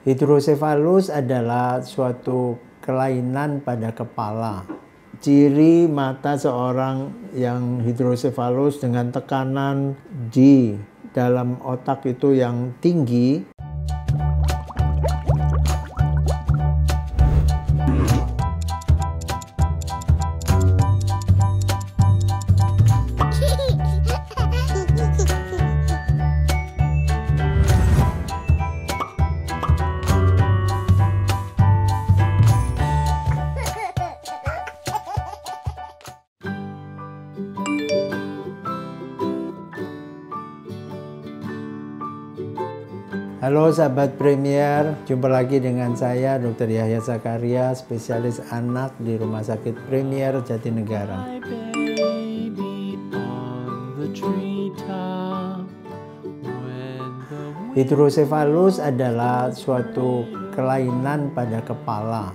Hidrosefalus adalah suatu kelainan pada kepala. Ciri mata seorang yang hidrosefalus dengan tekanan di dalam otak itu yang tinggi. Halo sahabat Premier, jumpa lagi dengan saya Dr. Yahya Zakaria, spesialis anak di Rumah Sakit Premier Jatinegara. Hidrosefalus adalah suatu kelainan pada kepala.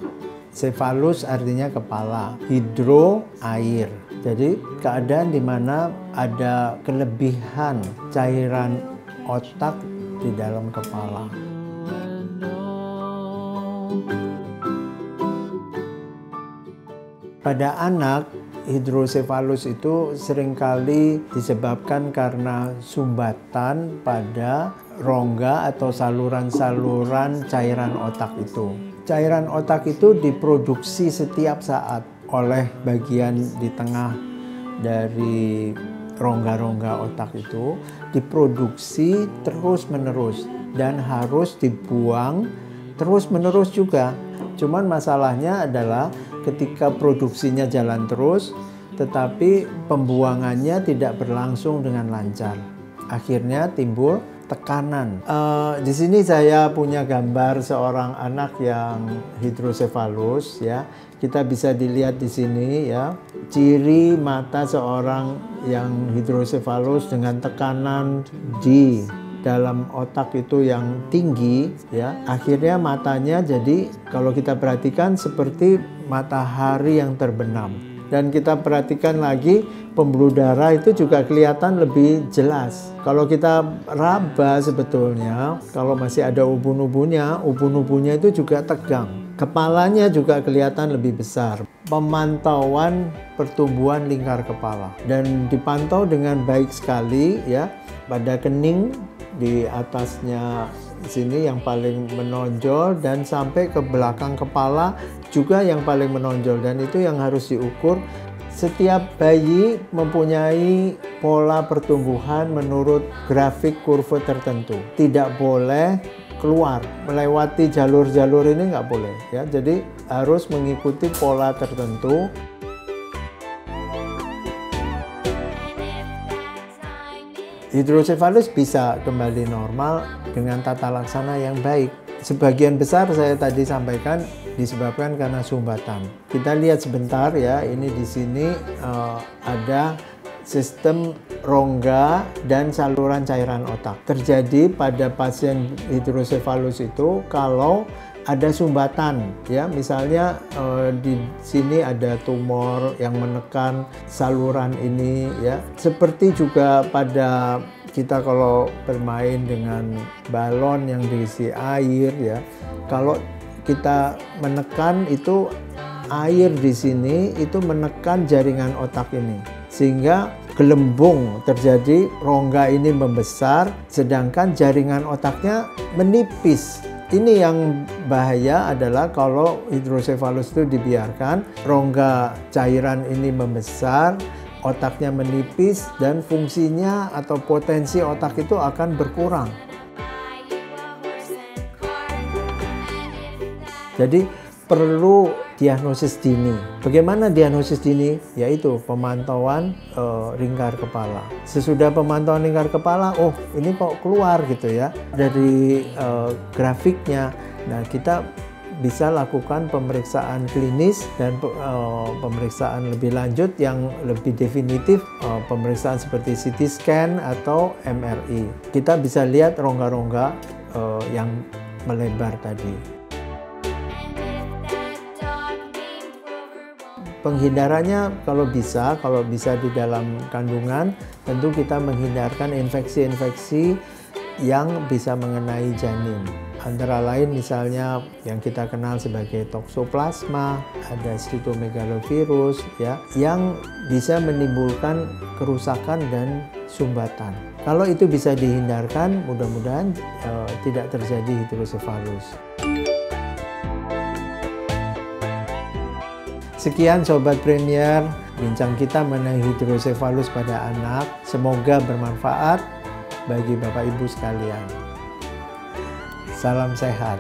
Cephalus artinya kepala, hidro air. Jadi keadaan di mana ada kelebihan cairan otak di dalam kepala. Pada anak, hidrosefalus itu seringkali disebabkan karena sumbatan pada rongga atau saluran-saluran cairan otak itu. Cairan otak itu diproduksi setiap saat oleh bagian di tengah dari rongga-rongga otak itu, diproduksi terus-menerus dan harus dibuang terus-menerus juga. Cuman masalahnya adalah ketika produksinya jalan terus, tetapi pembuangannya tidak berlangsung dengan lancar. Akhirnya timbul tekanan. Di sini saya punya gambar seorang anak yang hidrosefalus, ya. Kita bisa dilihat di sini, ya, ciri mata seorang yang hidrosefalus dengan tekanan di dalam otak itu yang tinggi, ya. Akhirnya matanya jadi kalau kita perhatikan seperti matahari yang terbenam. Dan kita perhatikan lagi pembuluh darah itu juga kelihatan lebih jelas. Kalau kita raba sebetulnya, kalau masih ada ubun-ubunnya itu juga tegang. Kepalanya juga kelihatan lebih besar. Pemantauan pertumbuhan lingkar kepala dan dipantau dengan baik sekali, ya, pada kening di atasnya sini yang paling menonjol dan sampai ke belakang kepala juga yang paling menonjol, dan itu yang harus diukur. Setiap bayi mempunyai pola pertumbuhan menurut grafik kurva tertentu. Tidak boleh keluar, melewati jalur-jalur ini nggak boleh, ya. Jadi harus mengikuti pola tertentu. Hidrosefalus bisa kembali normal dengan tata laksana yang baik. Sebagian besar saya tadi sampaikan disebabkan karena sumbatan. Kita lihat sebentar, ya. Ini di sini ada sistem rongga dan saluran cairan otak. Terjadi pada pasien hidrosefalus itu kalau ada sumbatan, ya, misalnya di sini ada tumor yang menekan saluran ini, ya. Seperti juga pada kita kalau bermain dengan balon yang diisi air, ya. Kalau kita menekan itu air di sini itu menekan jaringan otak ini, sehingga gelembung terjadi, rongga ini membesar, sedangkan jaringan otaknya menipis. Ini yang bahaya adalah kalau hidrosefalus itu dibiarkan, rongga cairan ini membesar, otaknya menipis, dan fungsinya atau potensi otak itu akan berkurang. Jadi perlu diagnosis dini. Bagaimana diagnosis dini? Yaitu pemantauan lingkar kepala. Sesudah pemantauan lingkar kepala, oh ini kok keluar gitu, ya, dari grafiknya. Nah, kita bisa lakukan pemeriksaan klinis dan pemeriksaan lebih lanjut yang lebih definitif, pemeriksaan seperti CT scan atau MRI. Kita bisa lihat rongga-rongga yang melebar tadi. Penghindarannya kalau bisa di dalam kandungan, tentu kita menghindarkan infeksi-infeksi yang bisa mengenai janin. Antara lain misalnya yang kita kenal sebagai toksoplasma, ada cytomegalovirus ya, yang bisa menimbulkan kerusakan dan sumbatan. Kalau itu bisa dihindarkan, mudah-mudahan tidak terjadi hidrosefalus. Sekian Sobat Premier, bincang kita mengenai hidrosefalus pada anak. Semoga bermanfaat bagi Bapak Ibu sekalian. Salam sehat.